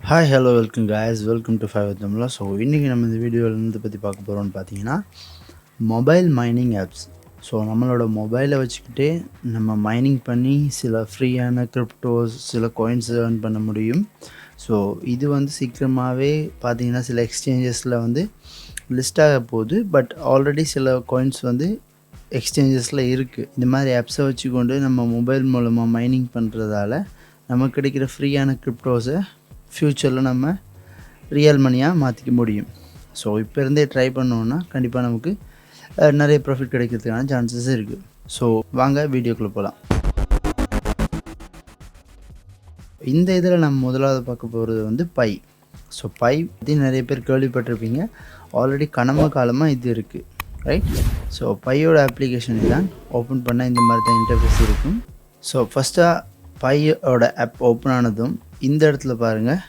Hi hello welcome guys welcome to fiverrtamizha. So இன்றைக்கி நம்ம இந்த வீடியோவில் இருந்து பற்றி பார்க்க போகிறோம்னு பார்த்தீங்கன்னா மொபைல் மைனிங் ஆப்ஸ். ஸோ நம்மளோட மொபைலை வச்சுக்கிட்டே நம்ம மைனிங் பண்ணி சில ஃப்ரீயான கிரிப்டோஸ் சில காயின்ஸ் ஏர்ன் பண்ண முடியும். ஸோ இது வந்து சீக்கிரமாகவே பார்த்தீங்கன்னா சில எக்ஸ்சேஞ்சஸில் வந்து லிஸ்ட் ஆக போகுது. பட் ஆல்ரெடி சில காயின்ஸ் வந்து எக்ஸ்சேஞ்சஸில் இருக்குது. இந்த மாதிரி ஆப்ஸை வச்சுக்கொண்டு நம்ம மொபைல் மூலமாக மைனிங் பண்ணுறதால நமக்கு கிடைக்கிற ஃப்ரீயான கிரிப்டோஸை ஃப்யூச்சரில் நம்ம ரியல் மணியாக மாற்றிக்க முடியும். ஸோ இப்போ இருந்தே ட்ரை பண்ணோன்னா கண்டிப்பாக நமக்கு நிறைய ப்ராஃபிட் கிடைக்கிறதுக்கான சான்சஸ் இருக்குது. ஸோ வாங்க வீடியோக்குள்ளே போகலாம். இந்த இதில் நம்ம முதலாவது பார்க்க போகிறது வந்து பை. ஸோ பை பற்றி நிறைய பேர் கேள்விப்பட்டிருப்பீங்க. ஆல்ரெடி கடந்த காலமாக இது இருக்குது, ரைட்? ஸோ பையோட அப்ளிகேஷன் தான் ஓப்பன் பண்ணால் இந்த மாதிரி தான் இன்டர்ஃபேஸ் இருக்கும். ஸோ ஃபஸ்ட்டாக பையோட ஆப் ஓப்பன் ஆனதும் இந்த இடத்துல பாருங்கள்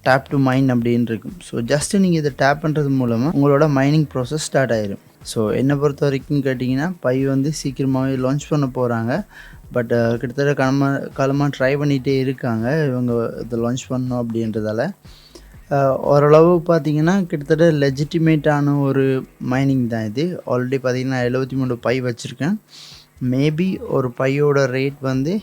டேப் டு மைன் அப்படின்னு இருக்கும். ஸோ ஜஸ்ட்டு நீங்கள் இதை டேப் பண்ணுறது மூலமாக உங்களோட மைனிங் ப்ராசஸ் ஸ்டார்ட் ஆயிடும். ஸோ என்னை பொறுத்த வரைக்கும் கேட்டிங்கன்னா பை வந்து சீக்கிரமாகவே லான்ச் பண்ண போகிறாங்க. பட் கிட்டத்தட்ட காலமாக ட்ரை பண்ணிகிட்டே இருக்காங்க இவங்க இதை லான்ச் பண்ணணும் அப்படின்றதால. ஓரளவு பார்த்திங்கன்னா கிட்டத்தட்ட லெஜிட்டிமேட்டான ஒரு மைனிங் தான் இது. ஆல்ரெடி பார்த்திங்கன்னா 73 பை வச்சுருக்கேன். மேபி ஒரு பையோட ரேட் வந்து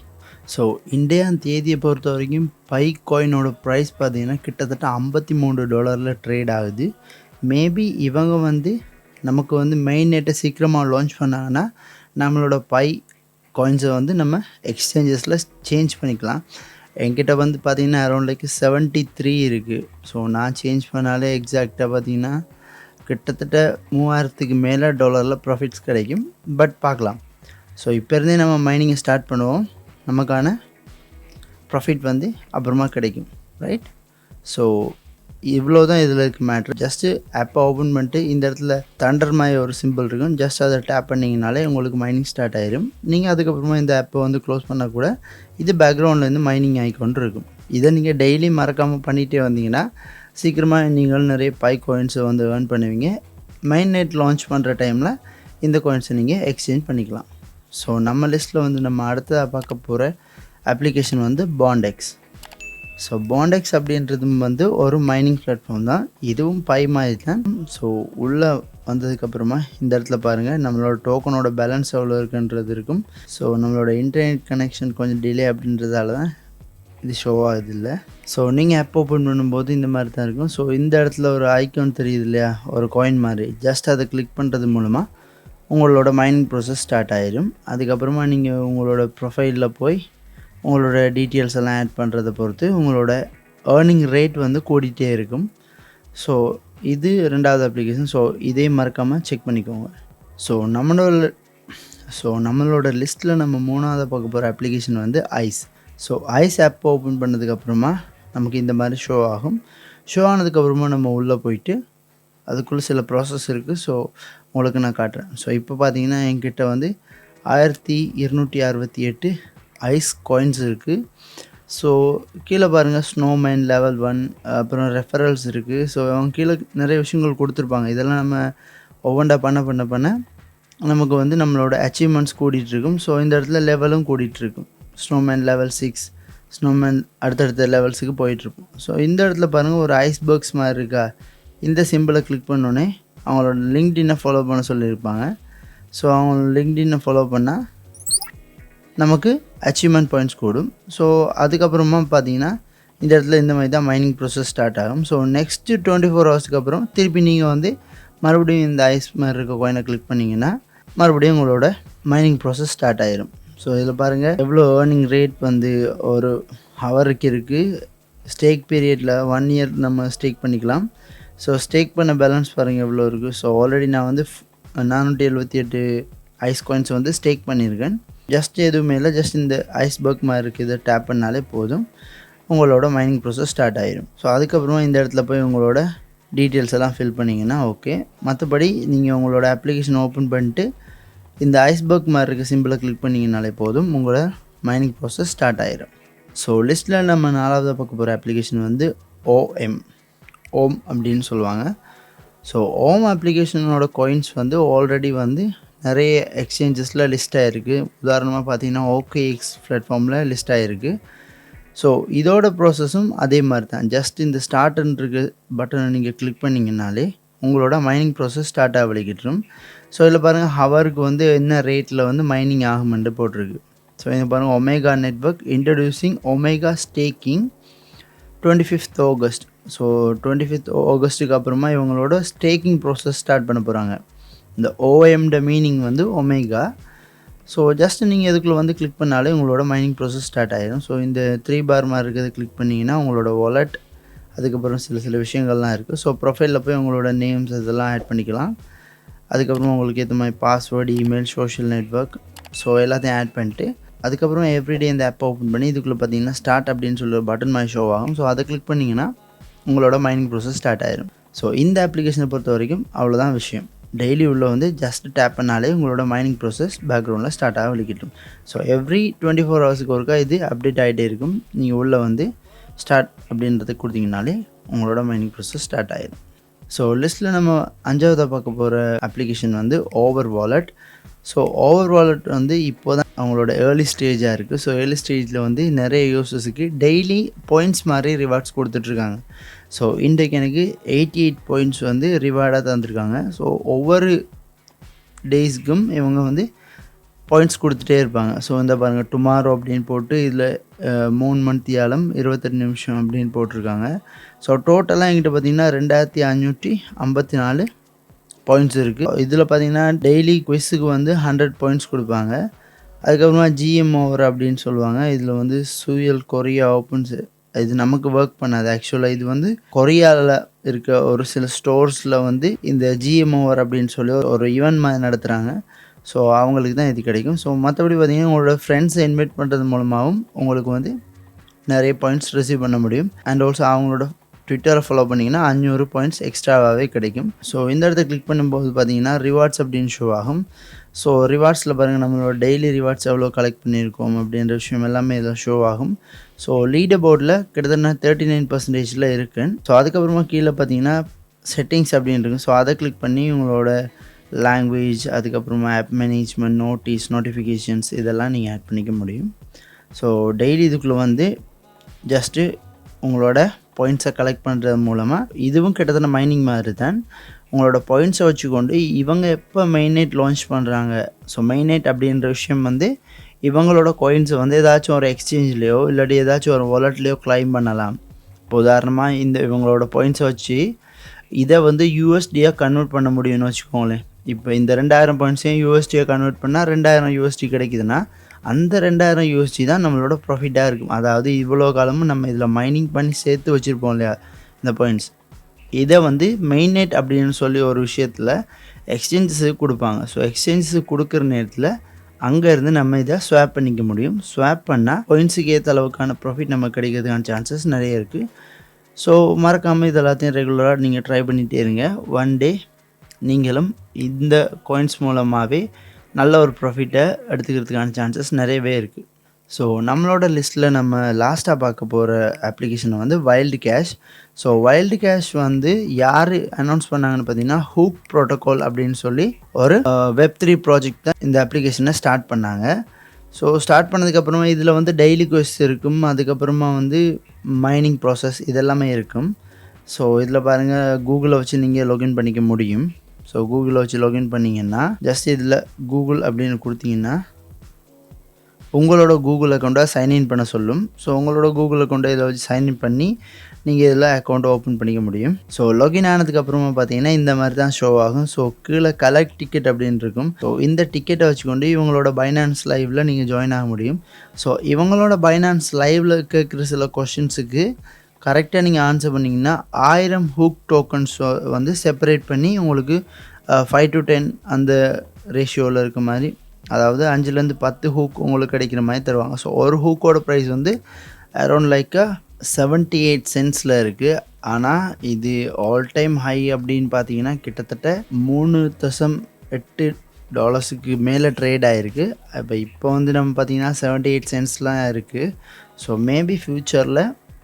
ஸோ இந்தியா தேதியை பொறுத்த வரைக்கும் பை காயினோட ப்ரைஸ் பார்த்திங்கன்னா கிட்டத்தட்ட $53 ட்ரேட் ஆகுது. மேபி இவங்க வந்து நமக்கு வந்து மெயின் நெட்டை சீக்கிரமாக லான்ச் பண்ணாங்கன்னா நம்மளோட பை காயின்ஸை வந்து நம்ம எக்ஸ்சேஞ்சஸில் சேஞ்ச் பண்ணிக்கலாம். என்கிட்ட வந்து பார்த்திங்கன்னா அரௌண்ட் லைக் 73 இருக்குது. ஸோ நான் சேஞ்ச் பண்ணாலே எக்ஸாக்டாக பார்த்திங்கன்னா கிட்டத்தட்ட $3000க்கு மேலே ப்ராஃபிட்ஸ் கிடைக்கும். பட் பார்க்கலாம். ஸோ இப்போ இருந்தே நம்ம மைனிங்கை ஸ்டார்ட் பண்ணுவோம். நமக்கான ப்ராஃபிட் வந்து அப்புறமா கிடைக்கும், ரைட்? ஸோ இவ்வளோ தான் இதில் இருக்குது மேட்ரு. ஜஸ்ட்டு ஆப்பை ஓப்பன் பண்ணிட்டு இந்த இடத்துல தண்டர் மாதிரி ஒரு சிம்பிள் இருக்கும். ஜஸ்ட் அதை டேப் பண்ணிங்கனாலே உங்களுக்கு மைனிங் ஸ்டார்ட் ஆயிரும். நீங்கள் அதுக்கப்புறமா இந்த ஆப்பை வந்து க்ளோஸ் பண்ணால் கூட இது பேக்ரவுண்ட்லேருந்து மைனிங் ஆகிக்கொண்டு இருக்கும். இதை நீங்கள் டெய்லி மறக்காமல் பண்ணிகிட்டே வந்தீங்கன்னா சீக்கிரமாக நீங்கள் நிறைய பை காயின்ஸை வந்து ஏர்ன் பண்ணுவீங்க. மெயின் நெட் லான்ச் பண்ணுற டைமில் இந்த காயின்ஸை நீங்கள் எக்ஸ்சேஞ்ச் பண்ணிக்கலாம். ஸோ நம்ம லிஸ்ட்டில் வந்து நம்ம அடுத்ததாக பார்க்க போகிற அப்ளிகேஷன் வந்து பாண்டெக்ஸ். ஸோ பாண்டெக்ஸ் அப்படின்றது வந்து ஒரு மைனிங் பிளாட்ஃபார்ம் தான். இதுவும் பை மாதிரி தான். ஸோ உள்ளே வந்ததுக்கப்புறமா இந்த இடத்துல பாருங்கள் நம்மளோட டோக்கனோட பேலன்ஸ் எவ்வளோ இருக்குன்றது இருக்கும். ஸோ நம்மளோட இன்டர்நெட் கனெக்ஷன் கொஞ்சம் டிலே அப்படின்றதால தான் இது ஷோ ஆகுது இல்லை. ஸோ நீங்கள் ஆப் ஓப்பன் பண்ணும்போது இந்த மாதிரி தான் இருக்கும். ஸோ இந்த இடத்துல ஒரு ஐக்கான் தெரியுது இல்லையா, ஒரு காயின் மாதிரி. ஜஸ்ட் அதை கிளிக் பண்ணுறது மூலமாக உங்களோட மைனிங் ப்ராசஸ் ஸ்டார்ட் ஆகிடும். அதுக்கப்புறமா நீங்கள் உங்களோட ப்ரொஃபைலில் போய் உங்களோட டீட்டெயில்ஸ் எல்லாம் ஆட் பண்ணுறதை பொறுத்து உங்களோட ஏர்னிங் ரேட் வந்து கூடிகிட்டே இருக்கும். ஸோ இது ரெண்டாவது அப்ளிகேஷன். ஸோ இதே மறக்காமல் செக் பண்ணிக்கோங்க. நம்மளோட லிஸ்ட்டில் நம்ம மூணாவது பார்க்க போகிற அப்ளிகேஷன் வந்து ice. So ice app open பண்ணதுக்கப்புறமா நமக்கு இந்த மாதிரி ஷோ ஆகும். ஷோ ஆனதுக்கப்புறமா நம்ம உள்ளே போயிட்டு அதுக்குள்ளே சில ப்ராசஸ் இருக்குது. ஸோ உங்களுக்கு நான் காட்டுறேன். ஸோ இப்போ பார்த்தீங்கன்னா என்கிட்ட வந்து 1268 ஐஸ் காயின்ஸ் இருக்குது. ஸோ கீழே பாருங்கள் ஸ்னோமேன் லெவல் 1, அப்புறம் ரெஃபரல்ஸ் இருக்குது. ஸோ அவங்க கீழே நிறைய விஷயங்கள் கொடுத்துருப்பாங்க. இதெல்லாம் நம்ம ஒவ்வொன்றா பண்ண நமக்கு வந்து நம்மளோட அச்சீவ்மெண்ட்ஸ் கூடிகிட்ருக்கும். ஸோ இந்த இடத்துல லெவலும் கூடிகிட்ருக்கும். ஸ்னோமேன் லெவல் 6, ஸ்னோமேன் அடுத்தடுத்த லெவல்ஸுக்கு போயிட்டுருக்கும். ஸோ இந்த இடத்துல பாருங்கள் ஒரு ஐஸ்பர்க்ஸ் மாதிரி இருக்கா. இந்த சிம்பிளை கிளிக் பண்ணோன்னே அவங்களோட லிங்க்டின்னை ஃபாலோ பண்ண சொல்லியிருப்பாங்க. ஸோ அவங்க லிங்க்டின்னை ஃபாலோ பண்ணால் நமக்கு அச்சீவ்மெண்ட் பாயிண்ட்ஸ் கூடும். ஸோ அதுக்கப்புறமா பார்த்தீங்கன்னா இந்த இடத்துல இந்த மாதிரி தான் மைனிங் ப்ராசஸ் ஸ்டார்ட் ஆகும். ஸோ நெக்ஸ்ட்டு 24 ஹவர்ஸ்க்கு அப்புறம் திருப்பி நீங்கள் வந்து மறுபடியும் இந்த ஐஸ் மாதிரி இருக்க காயினை கிளிக் பண்ணிங்கன்னா மறுபடியும் உங்களோட மைனிங் ப்ராசஸ் ஸ்டார்ட் ஆகிரும். ஸோ இதில் பாருங்கள் எவ்வளோ ஏர்னிங் ரேட் வந்து ஒரு ஹவருக்கு இருக்குது. ஸ்டேக் பீரியடில் 1 இயர் நம்ம ஸ்டேக் பண்ணிக்கலாம். ஸோ ஸ்டேக் பண்ண பேலன்ஸ் பாருங்கள் எவ்வளோ இருக்குது. ஸோ ஆல்ரெடி நான் வந்து 478 ஐஸ் காயின்ஸ் வந்து ஸ்டேக் பண்ணியிருக்கேன். ஜஸ்ட் எதுவுமே இல்லை, ஜஸ்ட் இந்த ஐஸ்பர்க் மாதிரி இருக்குது, இதை டேப் பண்ணாலே போதும் உங்களோட மைனிங் ப்ராசஸ் ஸ்டார்ட் ஆகிடும். ஸோ அதுக்கப்புறமா இந்த இடத்துல போய் உங்களோட டீட்டெயில்ஸ் எல்லாம் ஃபில் பண்ணிங்கன்னா ஓகே. மற்றபடி நீங்கள் உங்களோட அப்ளிகேஷன் ஓப்பன் பண்ணிட்டு இந்த ஐஸ்பர்க் மாதிரி இருக்க சிம்பிளை கிளிக் பண்ணிங்கனாலே போதும் உங்களோட மைனிங் ப்ராசஸ் ஸ்டார்ட் ஆகிடும். ஸோ லிஸ்ட்டில் நம்ம நாலாவது பார்க்க போகிற அப்ளிகேஷன் வந்து ஓம் அப்படின்னு சொல்லுவாங்க. ஸோ ஓம் அப்ளிகேஷனோட காயின்ஸ் வந்து ஆல்ரெடி வந்து நிறைய எக்ஸ்சேஞ்சஸில் லிஸ்ட் ஆகிருக்கு. உதாரணமாக பார்த்தீங்கன்னா OKX பிளாட்ஃபார்மில் லிஸ்ட் ஆகிருக்கு. ஸோ இதோட ப்ராசஸும் அதே மாதிரி தான். ஜஸ்ட் இந்த ஸ்டார்ட்ன்ற பட்டனை நீங்கள் கிளிக் பண்ணிங்கனாலே உங்களோட மைனிங் ப்ராசஸ் ஸ்டார்ட் ஆகலிக்கிட்டுரும். ஸோ இதில் பாருங்கள் ஹவருக்கு வந்து என்ன ரேட்டில் வந்து மைனிங் ஆகுமென்று போட்டிருக்கு. ஸோ இங்கே பாருங்கள் omega network introducing omega staking 25th August. So 25th ஆகஸ்ட்டுக்கு அப்புறமா இவங்களோட ஸ்டேக்கிங் ப்ராசஸ் ஸ்டார்ட் பண்ண போகிறாங்க. இந்த ஓஎம்ட மீனிங் வந்து ஒமேகா. ஸோ ஜஸ்ட் நீங்கள் இதுக்குள்ளே வந்து கிளிக் பண்ணாலே உங்களோட மைனிங் ப்ராசஸ் ஸ்டார்ட் ஆகிடும். ஸோ இந்த 3 பார் மாதிரி இருக்கிறத கிளிக் பண்ணிங்கன்னா உங்களோட வாலெட், அதுக்கப்புறம் சில விஷயங்கள்லாம் இருக்குது. ஸோ ப்ரொஃபைலில் போய் உங்களோட நேம்ஸ் இதெல்லாம் ஆட் பண்ணிக்கலாம். அதுக்கப்புறம் உங்களுக்கு ஏற்ற மாதிரி password, email, social network, so எல்லாத்தையும் ஆட் பண்ணிட்டு அதுக்கப்புறம் எவ்ரிடே இந்த ஆப்பை ஓப்பன் பண்ணி இதுக்குள்ளே பார்த்தீங்கன்னா ஸ்டார்ட் அப்படின்னு சொல்லி ஒரு பட்டன் மாதிரி ஷோ ஆகும். ஸோ அதை கிளிக் பண்ணிங்கன்னா உங்களோட மைனிங் ப்ராசஸ் ஸ்டார்ட் ஆயிடும். ஸோ இந்த அப்ளிகேஷனை பொறுத்த வரைக்கும் அவ்வளோதான் விஷயம். டெய்லி உள்ள வந்து ஜஸ்ட் டேப் பண்ணாலே உங்களோட மைனிங் ப்ராசஸ் பேக்ரவுண்டில் ஸ்டார்ட் ஆக வலிக்கிட்டும். ஸோ எவ்ரி 24 ஹவர்ஸுக்கு ஒருக்கா இது அப்டேட் ஆகிட்டே இருக்கும். நீங்கள் உள்ளே வந்து ஸ்டார்ட் அப்படின்றத கொடுத்தீங்கனாலே உங்களோட மைனிங் ப்ராசஸ் ஸ்டார்ட் ஆகிடும். ஸோ லிஸ்ட்டில் நம்ம 5ஆவதாக பார்க்க போகிற அப்ளிகேஷன் வந்து over wallet. So over wallet வந்து இப்போ தான் அவங்களோட ஏர்லி ஸ்டேஜாக இருக்குது. ஸோ ஏர்லி ஸ்டேஜில் வந்து நிறைய யூசர்ஸுக்கு டெய்லி பாயிண்ட்ஸ் மாதிரி ரிவார்ட்ஸ் கொடுத்துட்ருக்காங்க. ஸோ இன்றைக்கு எனக்கு 88 பாயிண்ட்ஸ் வந்து ரிவார்டாக தந்துருக்காங்க. ஸோ ஒவ்வொரு டேஸ்க்கும் இவங்க வந்து பாயிண்ட்ஸ் கொடுத்துட்டே இருப்பாங்க. ஸோ இந்த பாருங்கள் டுமாரோ அப்படின்னு போட்டு இதில் 3 மணித்தியாலம் 28 நிமிஷம் அப்படின்னு போட்டிருக்காங்க. ஸோ டோட்டலாக எங்கிட்ட பார்த்திங்கன்னா 2554 பாயிண்ட்ஸ் இருக்குது. இதில் பார்த்திங்கன்னா டெய்லி குவிஸுக்கு வந்து 100 பாயிண்ட்ஸ் கொடுப்பாங்க. அதுக்கப்புறமா ஜிஎம் ஓவர் அப்படின்னு சொல்லுவாங்க. இதில் வந்து சுயல் கொரியா ஓப்பன்ஸ், இது நமக்கு ஒர்க் பண்ணாது. ஆக்சுவலாக இது வந்து கொரியாவில் இருக்க ஒரு சில ஸ்டோர்ஸில் வந்து இந்த ஜிஎம் ஓவர் அப்படின்னு சொல்லி ஒரு ஈவெண்ட் மாதிரி நடத்துகிறாங்க. ஸோ அவங்களுக்கு தான் இது கிடைக்கும். ஸோ மற்றபடி பார்த்திங்கன்னா உங்களோட ஃப்ரெண்ட்ஸை இன்வைட் பண்ணுறது மூலமாகவும் உங்களுக்கு வந்து நிறைய பாயிண்ட்ஸ் ரிசீவ் பண்ண முடியும். அண்ட் ஆல்சோ அவங்களோட ட்விட்டரை ஃபாலோ பண்ணிங்கன்னா 500 பாயிண்ட்ஸ் எக்ஸ்ட்ராவாகவே கிடைக்கும். ஸோ இந்த இடத்த கிளிக் பண்ணும்போது பார்த்தீங்கன்னா ரிவார்ட்ஸ் அப்படின்னு ஷோ ஆகும். ஸோ ரிவார்ட்ஸில் பாருங்கள் நம்மளோட டெய்லி ரிவார்ட்ஸ் எவ்வளோ கலெக்ட் பண்ணியிருக்கோம் அப்படின்ற விஷயம் எல்லாமே இதில் ஷோ ஆகும். ஸோ லீடர் போர்டில் கிட்டத்தட்ட 39% இருக்குது. ஸோ அதுக்கப்புறமா கீழே பார்த்தீங்கன்னா செட்டிங்ஸ் அப்படின்னு இருக்குது. ஸோ அதை கிளிக் பண்ணி உங்களோட லாங்குவேஜ், அதுக்கப்புறமா ஆப் மேனேஜ்மெண்ட், நோட்டிஃபிகேஷன்ஸ் இதெல்லாம் நீங்கள் ஆட் பண்ணிக்க முடியும். ஸோ டெய்லி இதுக்குள்ளே வந்து ஜஸ்ட்டு உங்களோட பாயிண்ட்ஸை கலெக்ட் பண்ணுறது மூலமாக இதுவும் கிட்டத்தட்ட மைனிங் மாதிரி தான். உங்களோட பாயிண்ட்ஸை வச்சுக்கொண்டு இவங்க எப்போ மெயின்நெட் லான்ச் பண்ணுறாங்க, ஸோ மெயின்நெட் அப்படின்ற விஷயம் வந்து இவங்களோட காயின்ஸை வந்து ஏதாச்சும் ஒரு எக்ஸ்சேஞ்ச்லேயோ இல்லாட்டி ஏதாச்சும் ஒரு வாலெட்லேயோ கிளைம் பண்ணலாம். இப்போ உதாரணமாக இந்த இவங்களோட பாயிண்ட்ஸை வச்சு இதை வந்து யூஎஸ்டியாக கன்வெர்ட் பண்ண முடியும்னு வச்சுக்கோங்களேன். இப்போ இந்த 2000 பாயிண்ட்ஸையும் யூஎஸ்டியாக கன்வெர்ட் பண்ணால் 2000 யூஎஸ்டி கிடைக்குதுன்னா அந்த 2000 யூஎஸ்டி தான் நம்மளோட ப்ராஃபிட்டாக இருக்கும். அதாவது இவ்வளோ காலமும் நம்ம இதில் மைனிங் பண்ணி சேர்த்து வச்சுருப்போம் இல்லையா இந்த பாயிண்ட்ஸ், இதை வந்து மெயின்நெட் அப்படின்னு சொல்லி ஒரு விஷயத்தில் எக்ஸ்சேஞ்சஸுக்கு கொடுப்பாங்க. ஸோ எக்ஸ்சேஞ்சஸுக்கு கொடுக்குற நேரத்தில் அங்கேருந்து நம்ம இதை ஸ்வாப் பண்ணிக்க முடியும். ஸ்வாப் பண்ணால் பாயிண்ட்ஸுக்கு ஏற்ற அளவுக்கான ப்ராஃபிட் நமக்கு கிடைக்கிறதுக்கான சான்சஸ் நிறைய இருக்குது. ஸோ மறக்காமல் இது எல்லாத்தையும் ரெகுலராக நீங்கள் ட்ரை பண்ணிகிட்டே இருங்க. ஒன் டே நீங்களும் இந்த காயின்ஸ் மூலமாகவே நல்ல ஒரு ப்ராஃபிட்டை எடுத்துக்கிறதுக்கான சான்சஸ் நிறையவே இருக்குது. ஸோ நம்மளோட லிஸ்ட்டில் நம்ம லாஸ்ட்டாக பார்க்க போகிற அப்ளிகேஷன் வந்து wild cash. So wild cash வந்து யார் அனௌன்ஸ் பண்ணாங்கன்னு பார்த்தீங்கன்னா ஹூக் ப்ரோட்டோகால் அப்படின்னு சொல்லி ஒரு Web3 ப்ராஜெக்ட் தான் இந்த அப்ளிகேஷனை ஸ்டார்ட் பண்ணாங்க. ஸோ ஸ்டார்ட் பண்ணதுக்கப்புறமா இதில் வந்து டெய்லி குவெஸ்ட் இருக்கும், அதுக்கப்புறமா வந்து மைனிங் ப்ராசஸ் இதெல்லாமே இருக்கும். ஸோ இதில் பாருங்கள் கூகுளை வச்சு நீங்கள் லாகின் பண்ணிக்க முடியும். ஸோ கூகுளை வச்சு லாகின் பண்ணிங்கன்னா ஜஸ்ட் இதில் கூகுள் அப்படின்னு கொடுத்தீங்கன்னா உங்களோட கூகுள் அக்கௌண்ட்டை சைன்இன் பண்ண சொல்லும். ஸோ உங்களோட கூகுள் அக்கௌண்ட்டை இதில் வச்சு சைன்இன் பண்ணி நீங்கள் இதில் அக்கௌண்ட்டை ஓப்பன் பண்ணிக்க முடியும். ஸோ லாகின் ஆனதுக்கப்புறமா பார்த்தீங்கன்னா இந்த மாதிரி தான் ஷோ ஆகும். ஸோ கீழே கலெக்ட் டிக்கெட் அப்படின்னு இருக்கும். ஸோ இந்த டிக்கெட்டை வச்சுக்கொண்டு இவங்களோட பைனான்ஸ் லைவில் நீங்கள் ஜாயின் ஆக முடியும். ஸோ இவங்களோட பைனான்ஸ் லைவில் கேட்குற சில கொஷின்ஸுக்கு கரெக்டாக நீங்கள் ஆன்சர் பண்ணிங்கன்னா 1000 ஹூக் டோக்கன்ஸ் வந்து செப்பரேட் பண்ணி உங்களுக்கு 5 to 10 அந்த ரேஷியோவில் இருக்க மாதிரி, அதாவது 5லேருந்து 10 ஹூக் உங்களுக்கு கிடைக்கிற மாதிரி தருவாங்க. ஸோ ஒரு ஹூக்கோட ப்ரைஸ் வந்து அரௌண்ட் லைக் 78 சென்ட்ஸில் இருக்குது. ஆனால் இது ஆல் டைம் ஹை அப்படின்னு பார்த்தீங்கன்னா கிட்டத்தட்ட $3.8 மேலே ட்ரேட் ஆகிருக்கு. இப்போ வந்து நம்ம பார்த்தீங்கன்னா 78 சென்ட்ஸ்லாம் இருக்குது. ஸோ மேபி ஃப்யூச்சரில்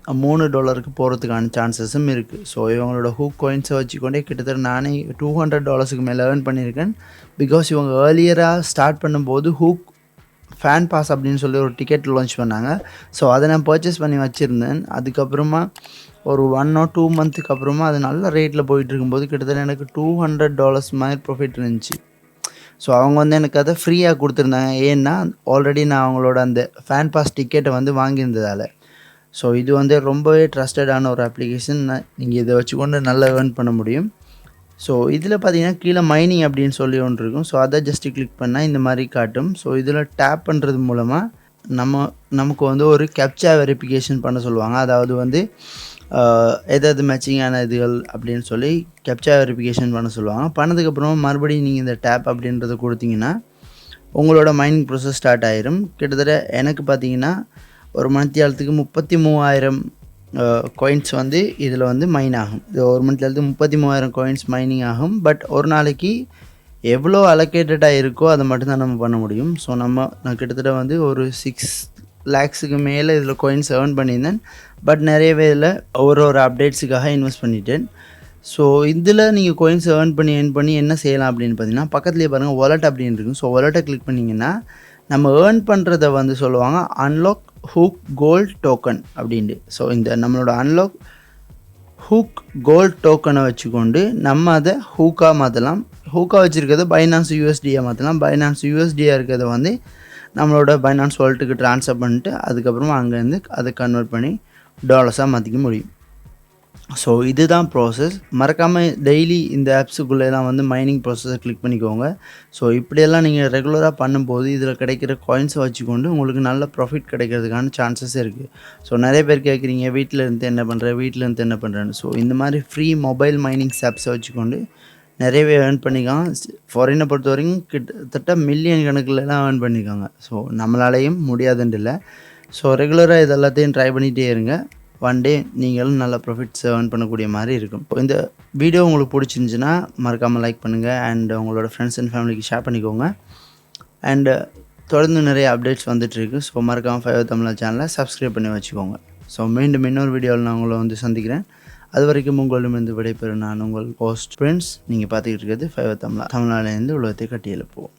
$3 போகிறதுக்கான சான்சஸும் இருக்குது. ஸோ இவங்களோட ஹூக் காயின்ஸை வச்சுக்கொண்டே கிட்டத்தட்ட நானே $200 மேலே ஏர்ன் பண்ணியிருக்கேன். பிகாஸ் இவங்க ஏர்லியராக ஸ்டார்ட் பண்ணும்போது ஹூக் ஃபேன் பாஸ் அப்படின்னு சொல்லி ஒரு டிக்கெட் லான்ச் பண்ணாங்க. ஸோ அதை நான் பர்ச்சேஸ் பண்ணி வச்சுருந்தேன். அதுக்கப்புறமா ஒரு 1 or 2 மந்த்துக்கு அப்புறமா அது நல்ல ரேட்டில் போயிட்டு இருக்கும்போது கிட்டத்தட்ட எனக்கு $200 மாதிரி ப்ராஃபிட் இருந்துச்சு. ஸோ அவங்க வந்து எனக்கு அதை ஃப்ரீயாக கொடுத்துருந்தாங்க. ஏன்னா ஆல்ரெடி நான் அவங்களோட அந்த ஃபேன் பாஸ் டிக்கெட்டை வந்து வாங்கியிருந்ததால். ஸோ இது வந்து ரொம்பவே ட்ரஸ்டடான ஒரு அப்ளிகேஷன். நீங்கள் இதை வச்சுக்கொண்டு நல்லா ஏர்ன் பண்ண முடியும். ஸோ இதில் பார்த்தீங்கன்னா கீழே மைனிங் அப்படின்னு சொல்லி ஒன்று இருக்கும். ஸோ அதை ஜஸ்ட்டு கிளிக் பண்ணால் இந்த மாதிரி காட்டும். ஸோ இதில் டேப் பண்ணுறது மூலமாக நமக்கு வந்து ஒரு கேப்சா வெரிஃபிகேஷன் பண்ண சொல்லுவாங்க. அதாவது வந்து எதாவது மேட்சிங்கான இதுகள் அப்படின்னு சொல்லி கேப்சா வெரிஃபிகேஷன் பண்ண சொல்லுவாங்க. பண்ணதுக்கப்புறமா மறுபடியும் நீங்கள் இந்த டேப் அப்படின்றத கொடுத்தீங்கன்னா உங்களோட மைனிங் ப்ரோசஸ் ஸ்டார்ட் ஆயிரும். கிட்டத்தட்ட எனக்கு பார்த்தீங்கன்னா ஒரு மணித்தியாலத்துக்கு 33,000 காயின்ஸ் வந்து இதில் வந்து மைன் ஆகும். இது ஒரு மணித்தியாலத்துக்கு 33,000 காயின்ஸ் மைனிங் ஆகும். பட் ஒரு நாளைக்கு எவ்வளோ அலோகேட்டடாக இருக்கோ அதை மட்டும்தான் நம்ம பண்ண முடியும். ஸோ நான் கிட்டத்தட்ட வந்து ஒரு 6 lakhsக்கு மேலே இதில் காயின்ஸ் ஏர்ன் பண்ணியிருந்தேன். பட் நிறையவே இதில் ஒரு அப்டேட்ஸுக்காக இன்வெஸ்ட் பண்ணிட்டேன். ஸோ இதில் நீங்கள் காயின்ஸ் ஏர்ன் பண்ணி என்ன செய்யலாம் அப்படின்னு பார்த்தீங்கன்னா பக்கத்துலேயே பாருங்கள் வாலெட் அப்படின்னு இருக்கும். ஸோ வாலெட்டை கிளிக் பண்ணிங்கன்னா நம்ம ஏர்ன் பண்ணுறத வந்து சொல்லுவாங்க அன்லாக் ஹூக் கோல்ட் டோக்கன் அப்படின்ட்டு. ஸோ இந்த நம்மளோட அன்லாக் ஹூக் கோல்ட் டோக்கனை வச்சுக்கொண்டு நம்ம அதை ஹூக்காக மாற்றலாம். ஹூக்காக வச்சுருக்கிறத பைனான்ஸ் யூஎஸ்டியாக மாற்றலாம். பைனான்ஸ் யூஎஸ்டியாக இருக்கிறத வந்து நம்மளோட பைனான்ஸ் வாலெட்டுக்கு ட்ரான்ஸ்ஃபர் பண்ணிட்டு அதுக்கப்புறமா அங்கேருந்து அதை கன்வெர்ட் பண்ணி டாலர்ஸாக மாற்றிக்க முடியும். ஸோ இதுதான் ப்ராசஸ். மறக்காமல் டெய்லி இந்த ஆப்ஸுக்குள்ளேலாம் வந்து மைனிங் ப்ராசஸை கிளிக் பண்ணிக்கோங்க. ஸோ இப்படியெல்லாம் நீங்கள் ரெகுலராக பண்ணும்போது இதில் கிடைக்கிற காயின்ஸை வச்சுக்கொண்டு உங்களுக்கு நல்ல ப்ராஃபிட் கிடைக்கிறதுக்கான சான்சஸ் இருக்குது. ஸோ நிறைய பேர் கேட்குறீங்க வீட்டில் இருந்து என்ன பண்ணுறேன்னு. ஸோ இந்த மாதிரி ஃப்ரீ மொபைல் மைனிங் ஆப்ஸை வச்சுக்கொண்டு நிறையவே ஏர்ன் பண்ணிக்கலாம். ஃபாரினை பொறுத்த வரைக்கும் கிட்டத்தட்ட மில்லியன் கணக்கிலலாம் ஏர்ன் பண்ணியிருக்காங்க. ஸோ நம்மளாலேயும் முடியாதுன்ட்டு இல்லை. ஸோ ரெகுலராக இது எல்லாத்தையும் ட்ரை பண்ணிகிட்டே இருங்க. ஒன் டே நீங்களும் நல்ல ப்ராஃபிட்ஸ் ஏர்ன் பண்ணக்கூடிய மாதிரி இருக்கும். இந்த வீடியோ உங்களுக்கு பிடிச்சிருந்துச்சுன்னா மறக்காமல் லைக் பண்ணுங்கள் அண்ட் உங்களோட ஃப்ரெண்ட்ஸ் அண்ட் ஃபேமிலிக்கு ஷேர் பண்ணிக்கோங்க. அண்டு தொடர்ந்து நிறைய அப்டேட்ஸ் வந்துட்டுருக்கு. ஸோ மறக்காமல் ஃபைவர் தமிழா சேனலை சப்ஸ்கிரைப் பண்ணி வச்சுக்கோங்க. ஸோ மீண்டும் இன்னொரு வீடியோவில் நான் உங்களை வந்து சந்திக்கிறேன். அது வரைக்கும் உங்களிடமிருந்து விடைபெறும் நான் உங்கள் ஹோஸ்ட் பிரின்ஸ். நீங்கள் பார்த்துக்கிட்டு இருக்கிறது ஃபைவர் தமிழ்நாட்டிலேருந்து உலகத்தை கட்டி எழுப்புவோம்.